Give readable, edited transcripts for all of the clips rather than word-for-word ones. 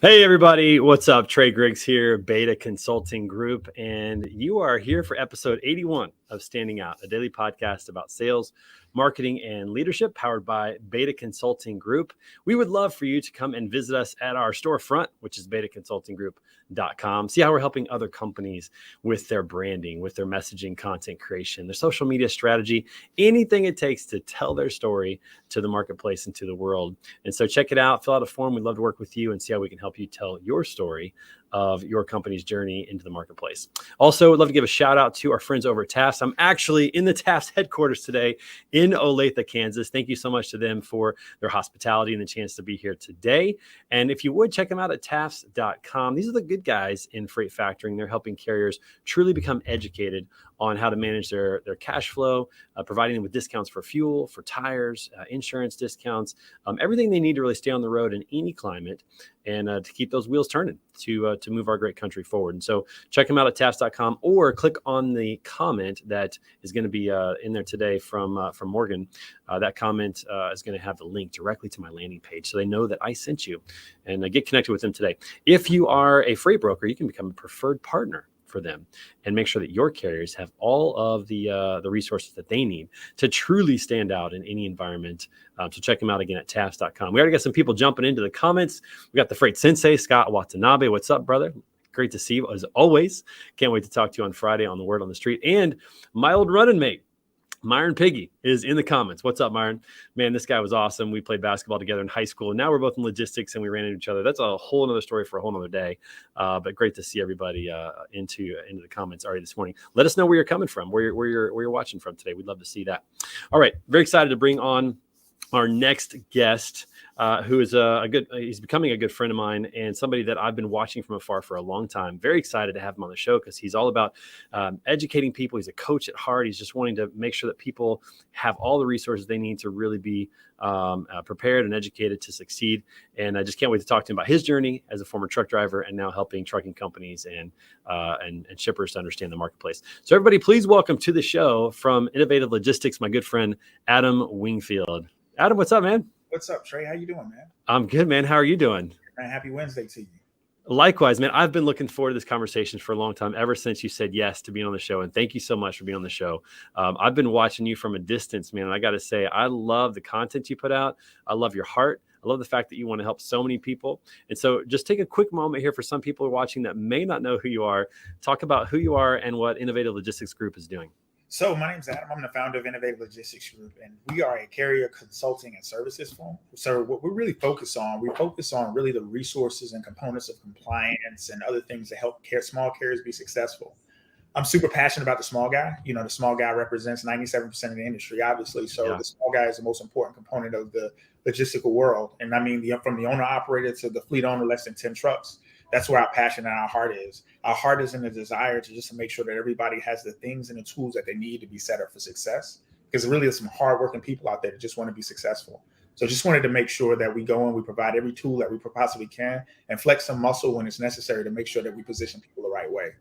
Hey everybody, what's up? Trey Griggs here, Beta Consulting Group, and you are here for episode 81 of Standing Out, a daily podcast about sales, marketing, and leadership powered by Beta Consulting Group. We would love for you to come and visit us at our storefront, which is betaconsultinggroup.com. See how we're helping other companies with their branding, with their messaging, content creation, their social media strategy, anything it takes to tell their story to the marketplace and to the world. And so check it out, fill out a form. We'd love to work with you and see how we can help you tell your story of your company's journey into the marketplace. Also, I'd love to give a shout out to our friends over at Taft. I'm actually in the Taft headquarters today in Olathe, Kansas. Thank you so much to them for their hospitality and the chance to be here today. And if you would, check them out at tafts.com. These are the good guys in freight factoring. They're helping carriers truly become educated on how to manage their cash flow, providing them with discounts for fuel, for tires, insurance discounts, everything they need to really stay on the road in any climate and to keep those wheels turning to move our great country forward. And so check them out at tafts.com or click on the comment that is going to be in there today from Morgan. That comment is going to have the link directly to my landing page so they know that I sent you, and get connected with them today. If you are a freight broker, you can become a preferred partner for them and make sure that your carriers have all of the resources that they need to truly stand out in any environment. So check them out again at tafts.com. We already got some people jumping into the comments. We got the Freight Sensei, Scott Watanabe. What's up, brother? Great to see you as always. Can't wait to talk to you on Friday on the Word on the Street. And my old running mate, Myron Piggy, is in the comments. What's up, Myron? Man, this guy was awesome. We played basketball together in high school, and now we're both in logistics, and we ran into each other. That's a whole other story for a whole other day. But great to see everybody into the comments already this morning. Let us know where you're coming from, where you're watching from today. We'd love to see that. All right, very excited to bring on our next guest, who is he's becoming a good friend of mine and somebody that I've been watching from afar for a long time. Very excited to have him on the show because he's all about educating people. He's a coach at heart. He's just wanting to make sure that people have all the resources they need to really be prepared and educated to succeed. And I just can't wait to talk to him about his journey as a former truck driver and now helping trucking companies and shippers to understand the marketplace. So everybody, please welcome to the show from Innovative Logistics, my good friend, Adam Wingfield. Adam, what's up, man? What's up, Trey? How you doing, man? I'm good, man. How are you doing? Man, happy Wednesday to you. Likewise, man. I've been looking forward to this conversation for a long time, ever since you said yes to being on the show. And thank you so much for being on the show. I've been watching you from a distance, man. And I got to say, I love the content you put out. I love your heart. I love the fact that you want to help so many people. And so just take a quick moment here for some people watching that may not know who you are. Talk about who you are and what Innovative Logistics Group is doing. So my name's Adam. I'm the founder of Innovative Logistics Group, and we are a carrier consulting and services firm. So what we really focus on really the resources and components of compliance and other things to help small carriers be successful. I'm super passionate about the small guy. You know, the small guy represents 97% of the industry, obviously. So yeah. The small guy is the most important component of the logistical world. And I mean, from the owner operator to the fleet owner, less than 10 trucks. That's where our passion and our heart is. Our heart is in the desire to make sure that everybody has the things and the tools that they need to be set up for success. Because there really is some hardworking people out there that just want to be successful. So just wanted to make sure that we go and we provide every tool that we possibly can and flex some muscle when it's necessary to make sure that we position people the right way.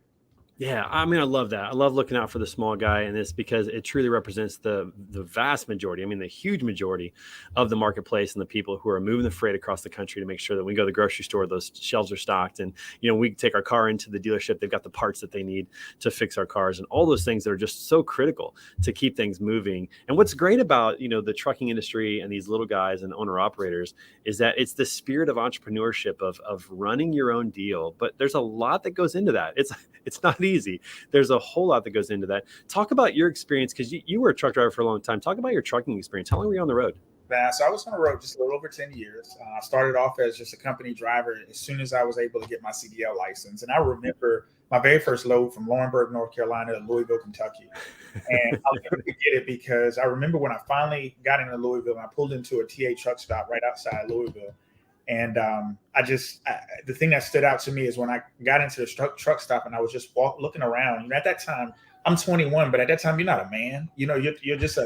Yeah, I mean, I love that. I love looking out for the small guy in this because it truly represents the vast majority, I mean, the huge majority of the marketplace and the people who are moving the freight across the country to make sure that when we go to the grocery store, those shelves are stocked. And, you know, we take our car into the dealership, they've got the parts that they need to fix our cars and all those things that are just so critical to keep things moving. And what's great about, you know, the trucking industry and these little guys and owner operators is that it's the spirit of entrepreneurship of running your own deal. But there's a lot that goes into that. It's not easy. There's a whole lot that goes into that. Talk about your experience, because you were a truck driver for a long time. Talk about your trucking experience. How long were you on the road? So I was on the road just a little over 10 years. I started off as just a company driver as soon as I was able to get my CDL license. And I remember my very first load from Laurinburg, North Carolina to Louisville, Kentucky. And I'll never forget it because I remember when I finally got into Louisville and I pulled into a TA truck stop right outside Louisville. And the thing that stood out to me is when I got into the truck stop and I was just looking around. And at that time, I'm 21, but at that time, you're not a man. You know, you're just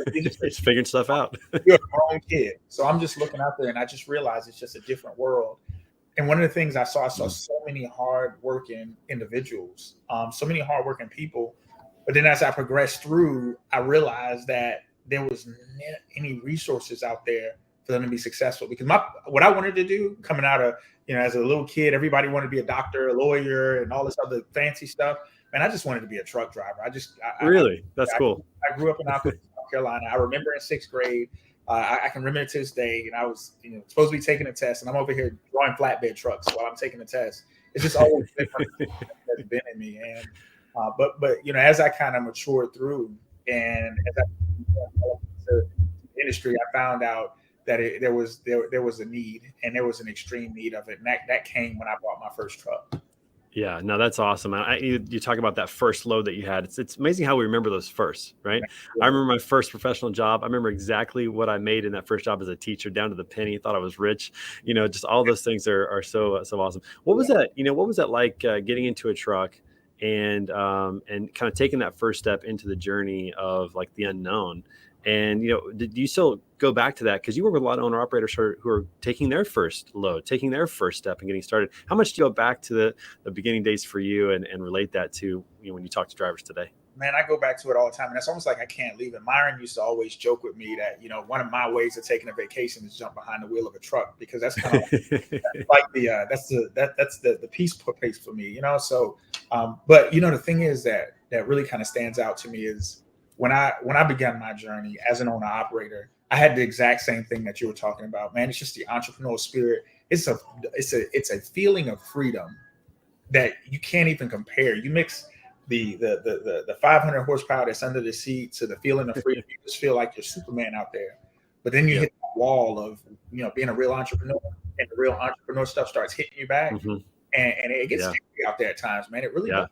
figuring stuff out. You're a grown kid. So I'm just looking out there and I just realized it's just a different world. And one of the things I saw so many hardworking individuals, so many hardworking people. But then as I progressed through, I realized that there was not any resources out there for them to be successful. Because what I wanted to do coming out of as a little kid, everybody wanted to be a doctor, a lawyer, and all this other fancy stuff. Man, I just wanted to be a truck driver. Really? That's cool. I grew up in South Carolina. I remember in 6th grade, I can remember it to this day. And I was, supposed to be taking a test, and I'm over here drawing flatbed trucks while I'm taking the test. It's just always been in me. And but as I kind of matured through, and as I into the industry, I found out that there was a need, and there was an extreme need of it. And that came when I bought my first truck. Yeah, no, that's awesome. You talk about that first load that you had. It's amazing how we remember those first, right? I remember my first professional job. I remember exactly what I made in that first job as a teacher, down to the penny. Thought I was rich. Just all those things are so awesome. What was that? What was that like getting into a truck and kind of taking that first step into the journey of like the unknown? And, did you still go back to that? Because you work with a lot of owner operators who are taking their first load, taking their first step and getting started. How much do you go back to the beginning days for you and relate that to when you talk to drivers today? Man, I go back to it all the time. And it's almost like I can't leave it. Myron used to always joke with me that, one of my ways of taking a vacation is jump behind the wheel of a truck, because that's kind of like that's the peace place for me, So, but the thing is that really kind of stands out to me is when I began my journey as an owner operator, I had the exact same thing that you were talking about, man. It's just the entrepreneurial spirit. It's a feeling of freedom that you can't even compare. You mix the 500 horsepower that's under the seat to the feeling of freedom. You just feel like you're Superman out there. But then you hit the wall of being a real entrepreneur, and the real entrepreneur stuff starts hitting you back, and it gets scary out there at times, man. It really does.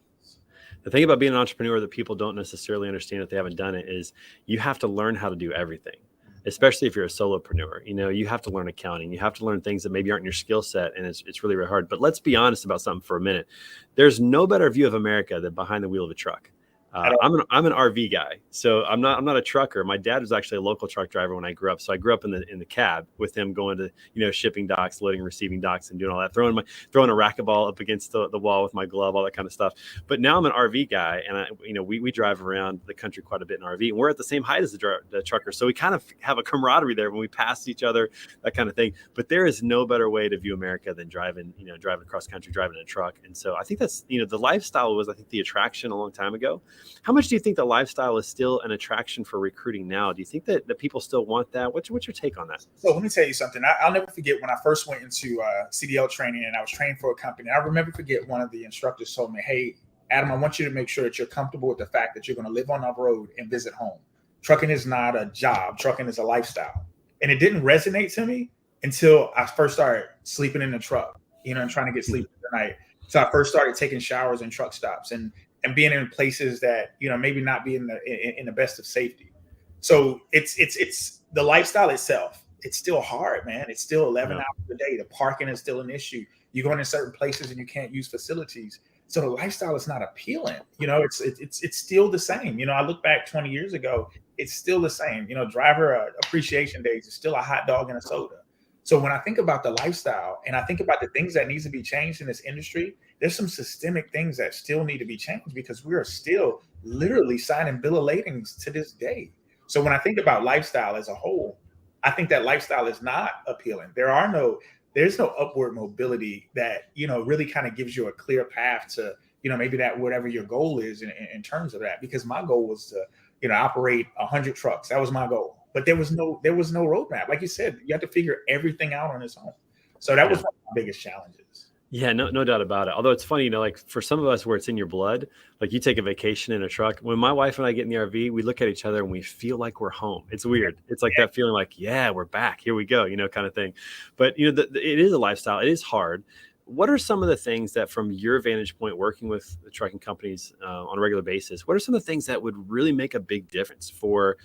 The thing about being an entrepreneur that people don't necessarily understand if they haven't done it is you have to learn how to do everything, especially if you're a solopreneur. You have to learn accounting. You have to learn things that maybe aren't in your skill set, and it's really, really hard. But let's be honest about something for a minute. There's no better view of America than behind the wheel of a truck. I'm an RV guy, so I'm not a trucker. My dad was actually a local truck driver when I grew up. So I grew up in the cab with him, going to shipping docks, loading and receiving docks, and doing all that, throwing a racquetball up against the wall with my glove, all that kind of stuff. But now I'm an RV guy, and we drive around the country quite a bit in RV, and we're at the same height as the trucker, so we kind of have a camaraderie there when we pass each other, that kind of thing. But there is no better way to view America than driving across country, driving a truck. And so I think that's the lifestyle was, I think, the attraction a long time ago. How much do you think the lifestyle is still an attraction for recruiting now? Do you think that people still want that? What's your take on that? So let me tell you something. I'll never forget when I first went into CDL training, and I was training for a company. I remember one of the instructors told me, "Hey, Adam, I want you to make sure that you're comfortable with the fact that you're going to live on the road and visit home. Trucking is not a job. Trucking is a lifestyle." And it didn't resonate to me until I first started sleeping in the truck, and trying to get sleep at night. So I first started taking showers in truck stops and being in places that, maybe not be in the best of safety. So it's the lifestyle itself. It's still hard, man. It's still 11 hours a day. The parking is still an issue. You go into certain places and you can't use facilities. So the lifestyle is not appealing. It's still the same. I look back 20 years ago, it's still the same. Driver appreciation days is still a hot dog and a soda. So when I think about the lifestyle and I think about the things that needs to be changed in this industry, there's some systemic things that still need to be changed, because we are still literally signing bill of ladings to this day. So when I think about lifestyle as a whole, I think that lifestyle is not appealing. There's no upward mobility that, really kind of gives you a clear path to, maybe that whatever your goal is in terms of that. Because my goal was to, operate 100 trucks. That was my goal. But there was no roadmap. Like you said, you have to figure everything out on its own. So that was one of my biggest challenges. Yeah, no doubt about it. Although it's funny, like for some of us where it's in your blood, like you take a vacation in a truck. When my wife and I get in the RV, we look at each other and we feel like we're home. It's weird. It's like that feeling like, yeah, we're back. Here we go, kind of thing. But, it is a lifestyle. It is hard. What are some of the things that, from your vantage point, working with the trucking companies on a regular basis, what are some of the things that would really make a big difference for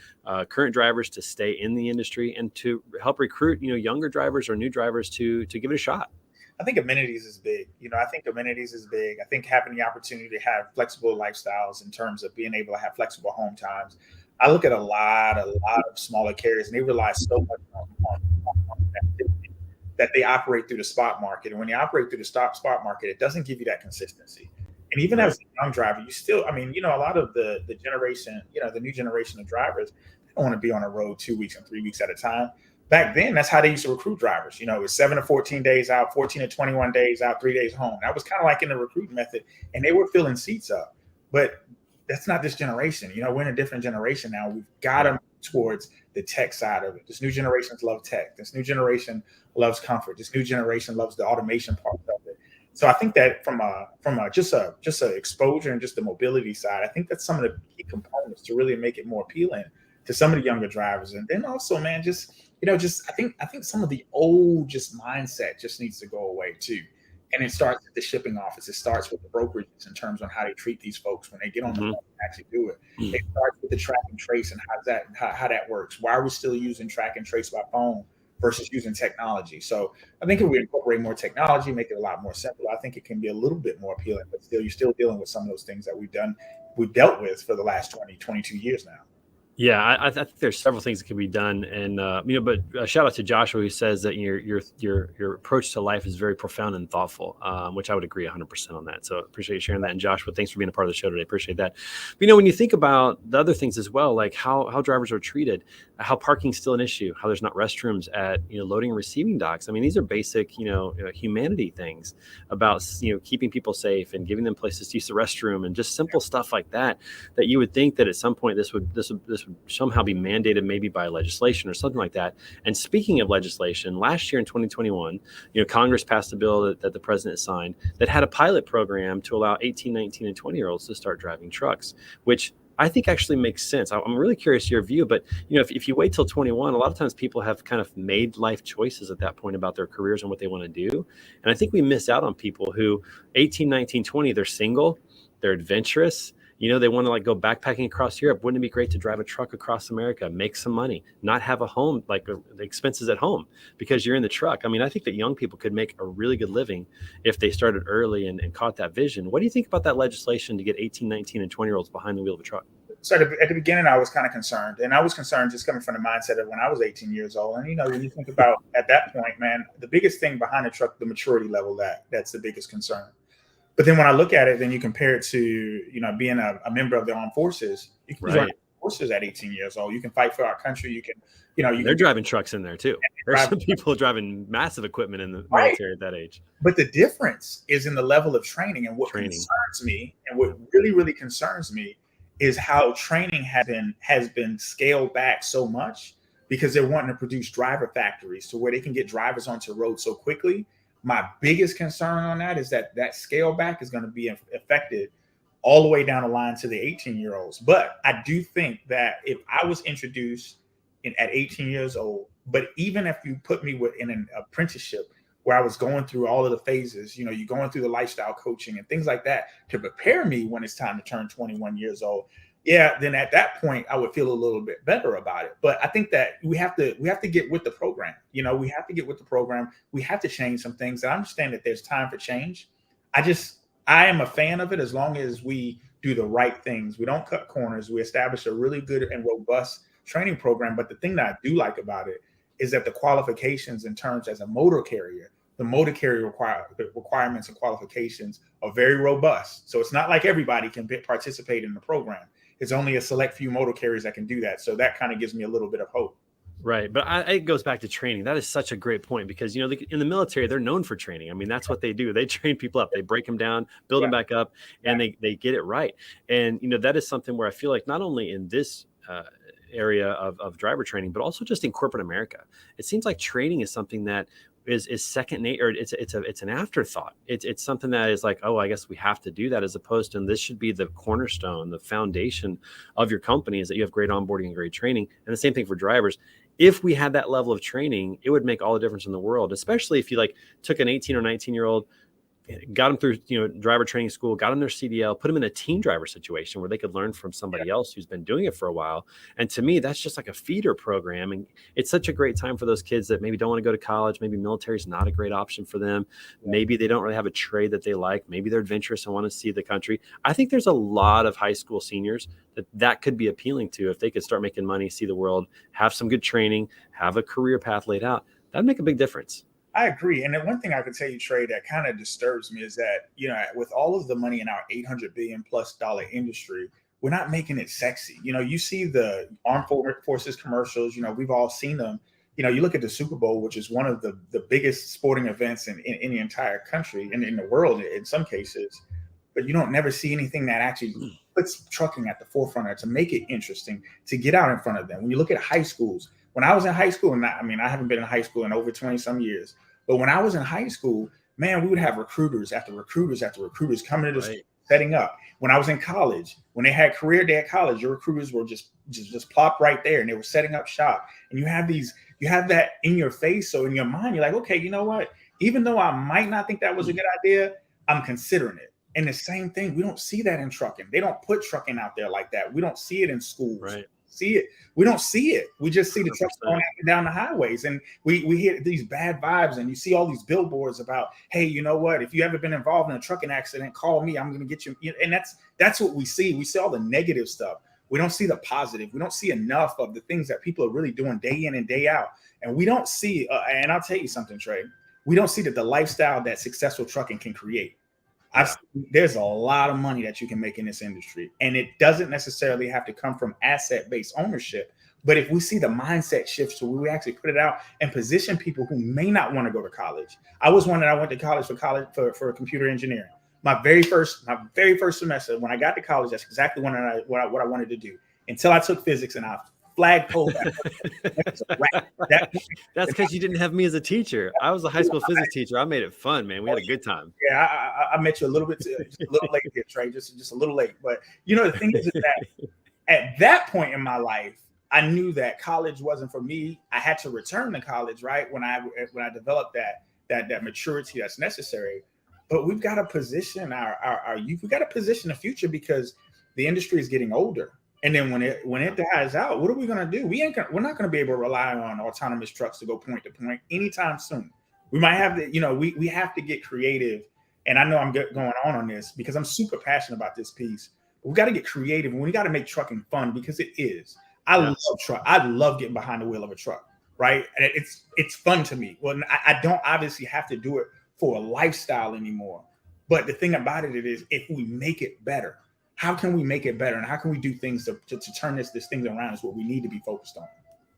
current drivers to stay in the industry and to help recruit, younger drivers or new drivers to give it a shot? I think amenities is big. I think having the opportunity to have flexible lifestyles in terms of being able to have flexible home times. I look at a lot of smaller carriers, and they rely so much on that they operate through the spot market. And when you operate through the spot market, it doesn't give you that consistency. And even as a young driver, you still, a lot of the generation, the new generation of drivers, they don't want to be on a road 2 weeks and 3 weeks at a time. back then, that's how they used to recruit drivers. You know, it was 7 to 14 days out, 14 to 21 days out, 3 days home. That was kind of like in the recruiting method, and they were filling seats up. But that's not this generation. You know, we're in a different generation now. We've got to move towards the tech side of it. This new generation loves tech. This new generation loves comfort. This new generation loves the automation part of it. So I think that from just a exposure and just the mobility side, I think that's some of the key components to really make it more appealing to some of the younger drivers. And then also, man, I think some of the old mindset just needs to go away too. And it starts at the shipping office. It starts with the brokerages in terms of how they treat these folks when they get on the phone and actually do it. It starts with the track and trace and how that works. Why are we still using track and trace by phone versus using technology? So I think if we incorporate more technology, make it a lot more simple, I think it can be a little bit more appealing, but still, you're still dealing with some of those things that we've dealt with for the last 20, 22 years now. Yeah, I think there's several things that can be done, and but shout out to Joshua, who says that your approach to life is very profound and thoughtful, which I would agree 100% on that. So appreciate you sharing that, and Joshua, thanks for being a part of the show today. Appreciate that. But, when you think about the other things as well, like how drivers are treated, how parking's still an issue, how there's not restrooms at loading and receiving docks. I mean, these are basic humanity things about keeping people safe and giving them places to use the restroom and just simple stuff like that. That you would think that at some point this would somehow be mandated, maybe by legislation or something like that. And speaking of legislation, last year in 2021, Congress passed a bill that the president signed that had a pilot program to allow 18, 19, and 20-year-olds to start driving trucks, which I think actually makes sense. I'm really curious your view, but if you wait till 21, a lot of times people have kind of made life choices at that point about their careers and what they want to do. And I think we miss out on people who 18, 19, 20, they're single, they're adventurous. They want to go backpacking across Europe. Wouldn't it be great to drive a truck across America, make some money, not have a home, the expenses at home because you're in the truck? I mean, I think that young people could make a really good living if they started early and caught that vision. What do you think about that legislation to get 18, 19, and 20-year-olds behind the wheel of a truck? So at the beginning, I was kind of concerned, and I was concerned just coming from the mindset of when I was 18 years old. And, when you think about at that point, man, the biggest thing behind the truck, the maturity level, that's the biggest concern. But then when I look at it, then you compare it to, being a member of the armed forces. You can join the forces at 18 years old. You can fight for our country. You can, they're driving trucks in there too. There's some people driving massive equipment in the military at that age. But the difference is in the level of training. And what concerns me, and what really, really concerns me, is how training has been scaled back so much because they're wanting to produce driver factories to where they can get drivers onto roads so quickly. My biggest concern on that is that scale back is going to be affected all the way down the line to the 18-year-olds. But I do think that if I was introduced at 18 years old, but even if you put me in an apprenticeship where I was going through all of the phases, you're going through the lifestyle coaching and things like that to prepare me when it's time to turn 21 years old. Yeah, then at that point I would feel a little bit better about it. But I think that we have to get with the program. We have to get with the program. We have to change some things. And I understand that there's time for change. I am a fan of it as long as we do the right things. We don't cut corners. We establish a really good and robust training program. But the thing that I do like about it is that the qualifications in terms as a motor carrier, the motor carrier requirements and qualifications are very robust. So it's not like everybody can participate in the program. It's only a select few motor carriers that can do that. So that kind of gives me a little bit of hope. Right. But it goes back to training. That is such a great point because, in the military, they're known for training. I mean, that's what they do. They train people up. They break them down, build them back up, and they get it right. And, that is something where I feel like not only in this area of driver training, but also just in corporate America, it seems like training is something that is second nature. It's an afterthought. It's something that is like, oh, I guess we have to do that, as opposed to this should be the cornerstone, the foundation of your company is that you have great onboarding and great training. And the same thing for drivers. If we had that level of training, it would make all the difference in the world, especially if you took an 18 or 19-year-old, got them through, driver training school, got them their CDL, put them in a team driver situation where they could learn from somebody else who's been doing it for a while. And to me, that's just like a feeder program. And it's such a great time for those kids that maybe don't want to go to college. Maybe military is not a great option for them. Maybe they don't really have a trade that they like. Maybe they're adventurous and want to see the country. I think there's a lot of high school seniors that could be appealing to if they could start making money, see the world, have some good training, have a career path laid out. That'd make a big difference. I agree. And the one thing I can tell you, Trey, that kind of disturbs me is that, with all of the money in our $800 billion plus industry, we're not making it sexy. You see the armed forces commercials, we've all seen them. you look at the Super Bowl, which is one of the biggest sporting events in the entire country and in the world in some cases, but you don't never see anything that actually puts trucking at the forefront or to make it interesting to get out in front of them. When you look at high schools, when I was in high school, and I haven't been in high school in over 20 some years, but when I was in high school, man, we would have recruiters after recruiters after recruiters coming to the school, setting up. When I was in college, when they had career day at college, your recruiters were just plop right there and they were setting up shop. And you have that in your face. So in your mind, you're like, okay, you know what? Even though I might not think that was a good idea, I'm considering it. And the same thing, we don't see that in trucking. They don't put trucking out there like that. We don't see it in schools. Right. We don't see it. We just see the trucks going up and down the highways, and we hear these bad vibes, and you see all these billboards about, hey, you know what? If you ever been involved in a trucking accident, call me. I'm going to get you. And that's what we see. We see all the negative stuff. We don't see the positive. We don't see enough of the things that people are really doing day in and day out. And we don't see. And I'll tell you something, Trey. We don't see that the lifestyle that successful trucking can create. There's a lot of money that you can make in this industry, and it doesn't necessarily have to come from asset-based ownership. But if we see the mindset shifts to where we actually put it out and position people who may not want to go to college. I was one that I went to college for computer engineering. My very first semester when I got to college, that's exactly what I wanted to do until I took physics and I flagpole. That's because you didn't have me as a teacher. I was a high school physics teacher. I made it fun, man. We had a good time. Yeah, I met you a little bit, just a little late here, Trey. Just a little late. But the thing is that at that point in my life, I knew that college wasn't for me. I had to return to college, right? When I developed that maturity that's necessary. But we've got to position our youth. We've got to position the future because the industry is getting older. And then when it dies out, what are we going to do? We're not going to be able to rely on autonomous trucks to go point to point anytime soon. We might have to, we have to get creative. And I know I'm going on this because I'm super passionate about this piece. We got to get creative, and we got to make trucking fun because it is. I love truck. I love getting behind the wheel of a truck, right? And it's fun to me. Well, I don't obviously have to do it for a lifestyle anymore. But the thing about it is, if we make it better. How can we make it better, and how can we do things to turn this thing around is what we need to be focused on.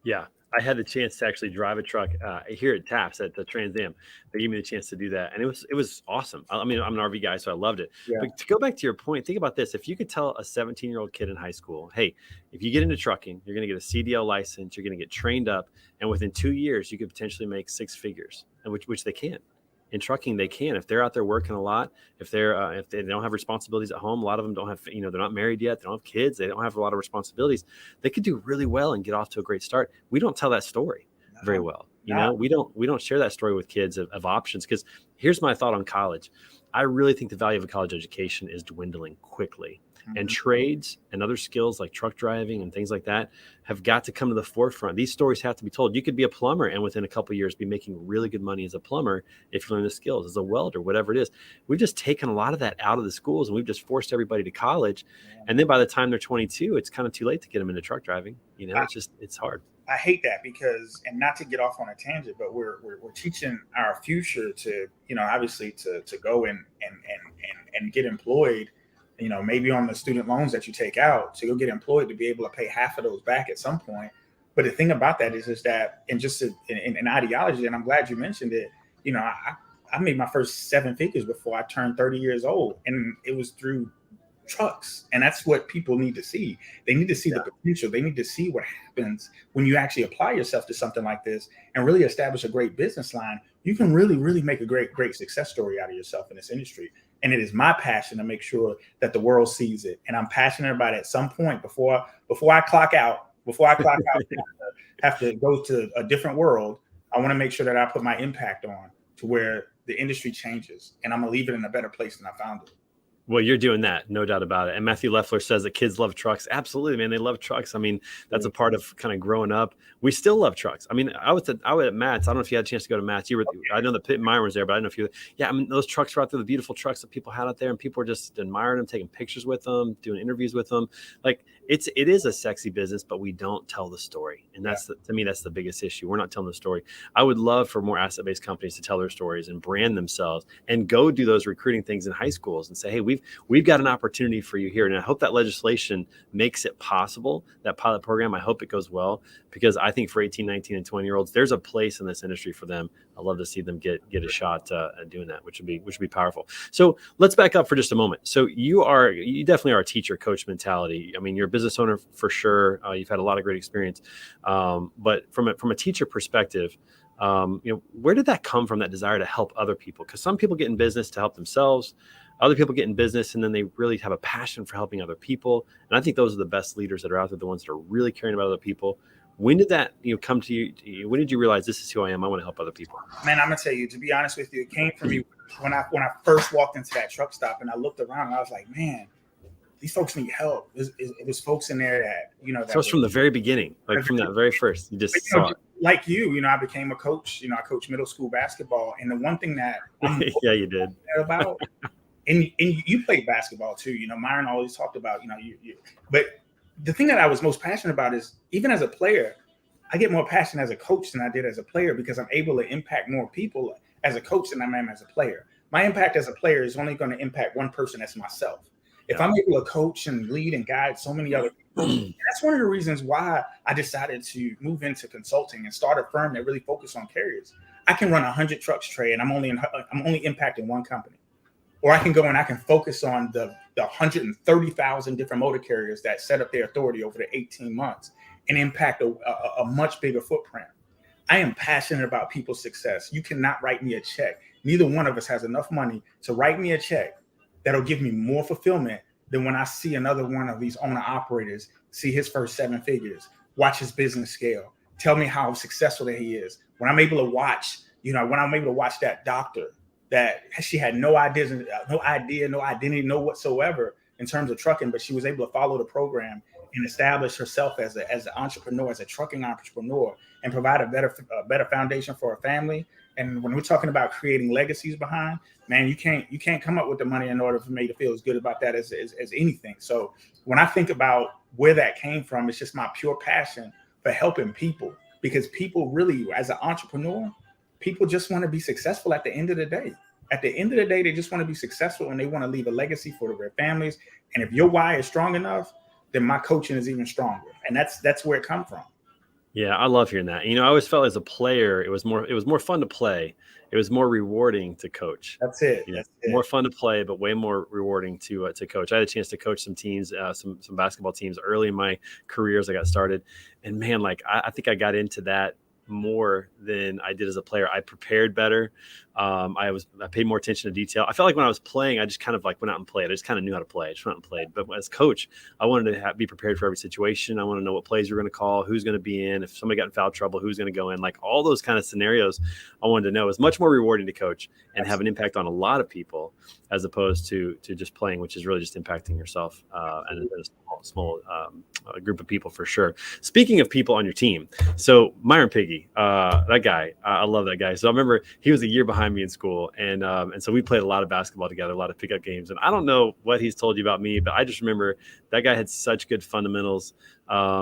Yeah, I had the chance to actually drive a truck here at TAPS at the Trans Am. They gave me the chance to do that, and it was awesome. I mean, I'm an RV guy, so I loved it. Yeah. But to go back to your point, think about this: if you could tell a 17-year-old kid in high school, hey, if you get into trucking, you're going to get a CDL license, you're going to get trained up, and within 2 years, you could potentially make six figures, and which they can. In trucking, they can. If they're out there working a lot, if they don't have responsibilities at home, a lot of them don't have, they're not married yet, they don't have kids, they don't have a lot of responsibilities, they could do really well and get off to a great start. We don't tell that story very well. We don't share that story with kids of options, because here's my thought on college. I really think the value of a college education is dwindling quickly. Mm-hmm. And trades and other skills like truck driving and things like that have got to come to the forefront. These stories have to be told. You could be a plumber and within a couple of years be making really good money as a plumber if you learn the skills, as a welder, whatever it is. We've just taken a lot of that out of the schools, and we've just forced everybody to college. Yeah. And then by the time they're 22, it's kind of too late to get them into truck driving. It's hard. I hate that because, and not to get off on a tangent, but we're teaching our future to, obviously to go and get employed, maybe on the student loans that you take out to go get employed, to be able to pay half of those back at some point. But the thing about that is that, and just in ideology, and I'm glad you mentioned it, I made my first 7 figures before I turned 30 years old, and it was through trucks. And that's what people need to see. They need to see the potential. They need to see what happens when you actually apply yourself to something like this and really establish a great business line. You can really, really make a great success story out of yourself in this industry. And it is my passion to make sure that the world sees it. And I'm passionate about it at some point before I clock out, have to go to a different world. I want to make sure that I put my impact on to where the industry changes, and I'm going to leave it in a better place than I found it. Well, you're doing that, no doubt about it. And Matthew Leffler says that kids love trucks. Absolutely, man. They love trucks. I mean, that's a part of kind of growing up. We still love trucks. I mean, I was at Matt's. I don't know if you had a chance to go to Matt's. I know that Myron was there, but I don't know if you. Yeah, I mean, those trucks were out there, the beautiful trucks that people had out there, and people were just admiring them, taking pictures with them, doing interviews with them. Like, it is a sexy business, but we don't tell the story. And to me, that's the biggest issue. We're not telling the story. I would love for more asset-based companies to tell their stories and brand themselves and go do those recruiting things in high schools and say, hey, we we've got an opportunity for you here. And I hope that legislation makes it possible, that pilot program. I hope it goes well, because I think for 18, 19, and 20-year-olds, there's a place in this industry for them. I'd love to see them get a shot at doing that, which would be powerful. So let's back up for just a moment. So you definitely are a teacher coach mentality. I mean, you're a business owner for sure. You've had a lot of great experience. But from a teacher perspective, where did that come from, that desire to help other people? Because some people get in business to help themselves. Other people get in business and then they really have a passion for helping other people. And I think those are the best leaders that are out there, the ones that are really caring about other people. When did that come to you? When did you realize this is who I am? I want to help other people. Man, I'm gonna tell you, to be honest with you, it came from me when I first walked into that truck stop and I looked around and I was like, man, these folks need help. It was folks in there that, So it's from the very beginning, like from that very first, you just saw it. Like I became a coach. I coached middle school basketball. And the one thing that I'm yeah, you did about, and you played basketball too. Myron always talked about, but the thing that I was most passionate about is, even as a player, I get more passion as a coach than I did as a player, because I'm able to impact more people as a coach than I am as a player. My impact as a player is only going to impact one person, that's myself. If I'm able to coach and lead and guide so many other people, that's one of the reasons why I decided to move into consulting and start a firm that really focuses on carriers. I can run 100 trucks, Trey, and I'm only impacting one company. Or I can go and I can focus on the 130,000 different motor carriers that set up their authority over the 18 months and impact a much bigger footprint. I am passionate about people's success. You cannot write me a check. Neither one of us has enough money to write me a check that'll give me more fulfillment than when I see another one of these owner operators see his first 7 figures, watch his business scale, tell me how successful that he is. When I'm able to watch, that doctor that she had no idea, no identity, no whatsoever in terms of trucking, but she was able to follow the program and establish herself as an entrepreneur, as a trucking entrepreneur, and provide a better foundation for her family. And when we're talking about creating legacies behind, man, you can't come up with the money in order for me to feel as good about that as anything. So when I think about where that came from, it's just my pure passion for helping people, because people really, as an entrepreneur, people just want to be successful at the end of the day. At the end of the day, they just want to be successful and they want to leave a legacy for their families. And if your why is strong enough, then my coaching is even stronger. And that's where it comes from. Yeah, I love hearing that. I always felt as a player, it was more fun to play. It was more rewarding to coach. That's it. More fun to play, but way more rewarding to coach. I had a chance to coach some teams, some basketball teams early in my career as I got started. And man, I think I got into that more than I did as a player. I prepared better. I paid more attention to detail. I felt like when I was playing, I just kind of went out and played. I just kind of knew how to play. I just went out and played. But as coach, I wanted to be prepared for every situation. I want to know what plays you're going to call, who's going to be in, if somebody got in foul trouble, who's going to go in, all those kind of scenarios. I wanted to know. It's much more rewarding to coach and have an impact on a lot of people, as opposed to just playing, which is really just impacting yourself and a small group of people, for sure. Speaking of people on your team, so Myron Piggy, that guy, I love that guy. So I remember he was a year behind me in school, and so we played a lot of basketball together, a lot of pickup games. And I don't know what he's told you about me, but I just remember that guy had such good fundamentals.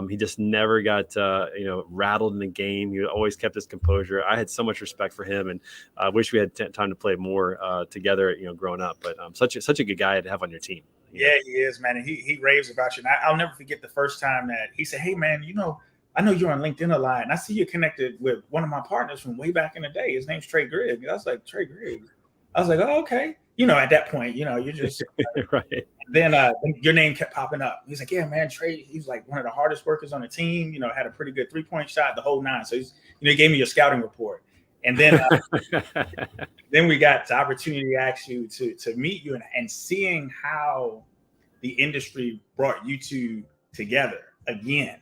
He just never got rattled in the game. He always kept his composure. I had so much respect for him, and I wish we had time to play more together, growing up. But such a good guy to have on your team. Yeah, he is, man. And he raves about you. And I'll never forget the first time that he said, "Hey, man, I know you're on LinkedIn a lot, and I see you're connected with one of my partners from way back in the day. His name's Trey Griggs." I was like, "Trey Griggs?" I was like, "Oh, okay." At that point, you're just right. Then your name kept popping up. He's like, "Yeah, man, Trey, he's like one of the hardest workers on the team. Had a pretty good 3-point shot, the whole 9." So he gave me your scouting report. And then then we got the opportunity actually to meet you and seeing how the industry brought you two together again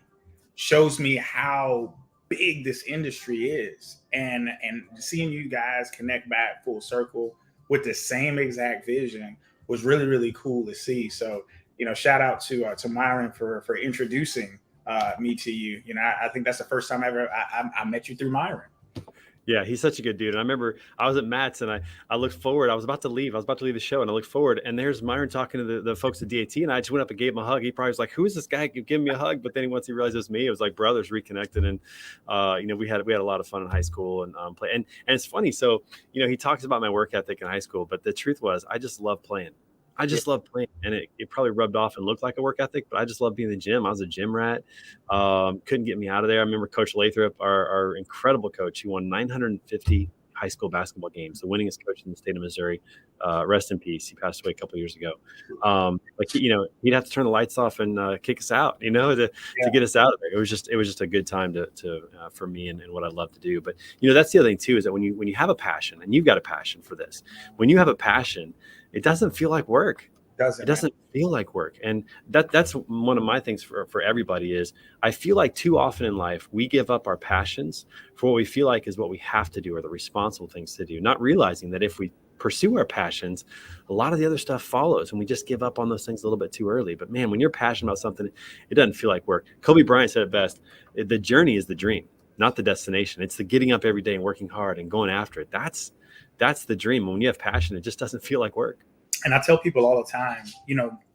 shows me how big this industry is, and seeing you guys connect back full circle with the same exact vision was really, really cool to see. So, shout out to Myron for introducing me to you. I think that's the first time I met you through Myron. Yeah, he's such a good dude. And I remember I was at Matt's and I looked forward. I was about to leave the show, and I looked forward, and there's Myron talking to the folks at DAT, and I just went up and gave him a hug. He probably was like, "Who is this guy giving me a hug?" But then once he realized it was me, it was like brothers reconnected. And we had a lot of fun in high school and play. And it's funny. So he talks about my work ethic in high school, but the truth was I just love playing. I just love playing, and it probably rubbed off and looked like a work ethic, but I just love being in the gym. I was a gym rat. Couldn't get me out of there. I remember Coach Lathrop, our incredible coach, who won 950 high school basketball games, the winningest coach in the state of Missouri. Rest in peace. He passed away a couple of years ago. He'd have to turn the lights off and kick us out, to get us out of there. It was just a good time for me and what I love to do. But that's the other thing too, is that when you have a passion, and you've got a passion for this, when you have a passion, it doesn't feel like work. It doesn't feel like work. And that's one of my things for everybody is I feel like too often in life, we give up our passions for what we feel like is what we have to do or the responsible things to do, not realizing that if we pursue our passions, a lot of the other stuff follows, and we just give up on those things a little bit too early. But man, when you're passionate about something, it doesn't feel like work. Kobe Bryant said it best: the journey is the dream, not the destination. It's the getting up every day and working hard and going after it. That's the dream. When you have passion, it just doesn't feel like work. And I tell people all the time,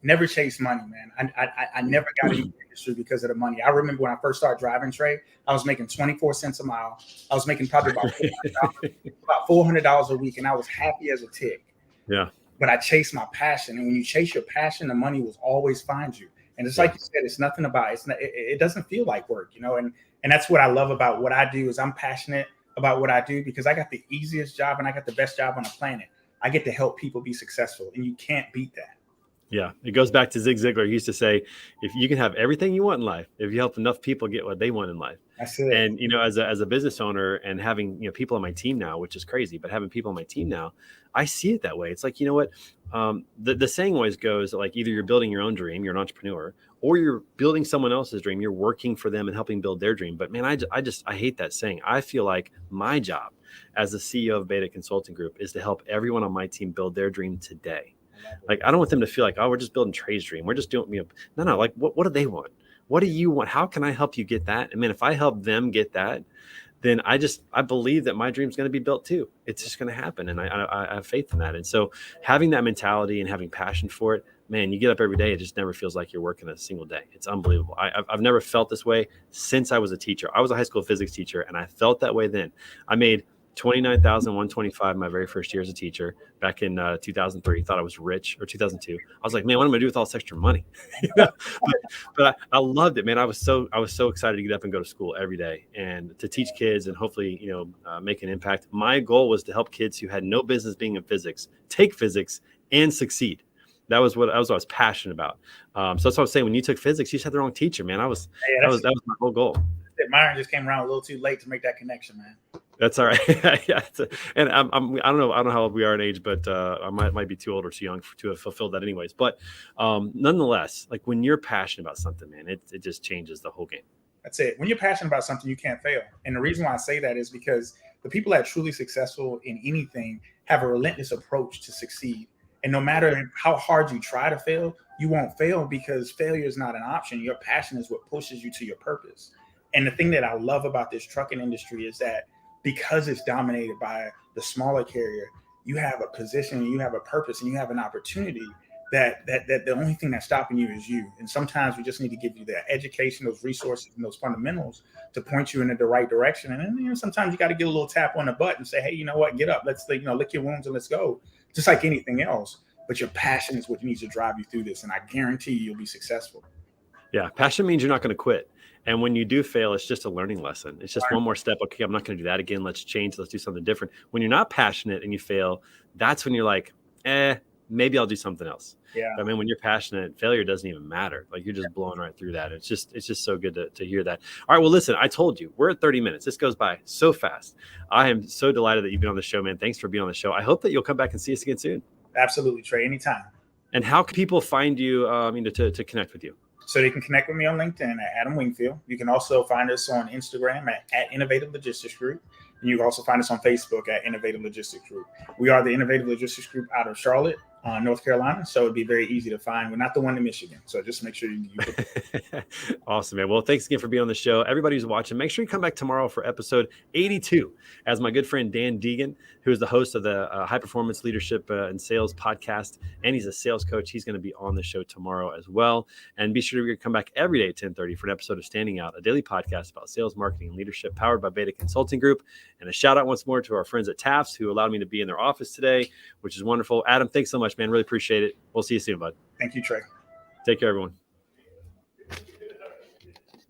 never chase money, man. I never got into the industry because of the money. I remember when I first started driving, Trey, I was making 24 cents a mile. I was making probably about $400 a week, and I was happy as a tick. Yeah. But I chased my passion, and when you chase your passion, the money will always find you. And it's like you said, it's nothing about it doesn't feel like work, and that's what I love about what I do is I'm passionate about what I do because I got the easiest job and I got the best job on the planet. I get to help people be successful, and you can't beat that. Yeah. It goes back to Zig Ziglar. He used to say, if you can have everything you want in life, if you help enough people get what they want in life. That's it. And, as a business owner and having, people on my team now, which is crazy, but having people on my team now, I see it that way. It's like, the saying always goes like, either you're building your own dream, you're an entrepreneur, or you're building someone else's dream. You're working for them and helping build their dream. But man, I hate that saying. I feel like my job as the CEO of Beta Consulting Group is to help everyone on my team build their dream today. Like, I don't want them to feel like, oh, we're just building Trey's dream. We're just doing, no, like what do they want? What do you want? How can I help you get that? I mean, if I help them get that, then I believe that my dream is going to be built too. It's just going to happen. And I have faith in that. And so having that mentality and having passion for it, man, you get up every day. It just never feels like you're working a single day. It's unbelievable. I've never felt this way since I was a teacher. I was a high school physics teacher, and I felt that way then. I made $29,125 my very first year as a teacher back in 2003. Thought I was rich, or 2002. I was like, man, what am I gonna do with all this extra money? But I loved it, man. I was so excited to get up and go to school every day and to teach kids and hopefully make an impact. My goal was to help kids who had no business being in physics take physics and succeed. That was what I was passionate about. So that's what I was saying. When you took physics, you just had the wrong teacher, man. That was my whole goal. Myron just came around a little too late to make that connection, man. That's all right. Yeah, and I don't know how old we are in age, but I might be too old or too young to have fulfilled that anyways. But nonetheless, like when you're passionate about something, man, it just changes the whole game. That's it. When you're passionate about something, you can't fail. And the reason why I say that is because the people that are truly successful in anything have a relentless approach to succeed. And no matter how hard you try to fail, you won't fail because failure is not an option. Your passion is what pushes you to your purpose. And the thing that I love about this trucking industry is that because it's dominated by the smaller carrier, you have a position, you have a purpose, and you have an opportunity that the only thing that's stopping you is you. And sometimes we just need to give you that education, those resources, and those fundamentals to point you in the right direction. And then sometimes you got to get a little tap on the butt and say, hey, you know what, get up, let's lick your wounds and let's go. Just like anything else. But your passion is what needs to drive you through this. And I guarantee you'll be successful. Yeah, passion means you're not going to quit. And when you do fail, it's just a learning lesson. It's just one more step. Okay, I'm not going to do that again. Let's change. Let's do something different. When you're not passionate and you fail, that's when you're like, maybe I'll do something else. Yeah. I mean, when you're passionate, failure doesn't even matter. Like you're just blowing right through that. It's just so good to hear that. All right. Well, listen, I told you we're at 30 minutes. This goes by so fast. I am so delighted that you've been on the show, man. Thanks for being on the show. I hope that you'll come back and see us again soon. Absolutely, Trey. Anytime. And how can people find you, to connect with you? So they can connect with me on LinkedIn at Adam Wingfield. You can also find us on Instagram at Innovative Logistics Group. And you can also find us on Facebook at Innovative Logistics Group. We are the Innovative Logistics Group out of Charlotte, North Carolina. So it'd be very easy to find. We're not the one in Michigan. So just make sure you Awesome, man. Well, thanks again for being on the show. Everybody who's watching, make sure you come back tomorrow for episode 82 as my good friend Dan Deegan, who is the host of the High Performance Leadership and Sales podcast. And he's a sales coach. He's going to be on the show tomorrow as well. And be sure to come back every day at 10:30 for an episode of Standing Out, a daily podcast about sales, marketing, and leadership powered by Beta Consulting Group. And a shout out once more to our friends at Taft's who allowed me to be in their office today, which is wonderful. Adam, thanks so much. much, man. Really appreciate it. We'll see you soon, bud. Thank you, Trey. Take care, everyone.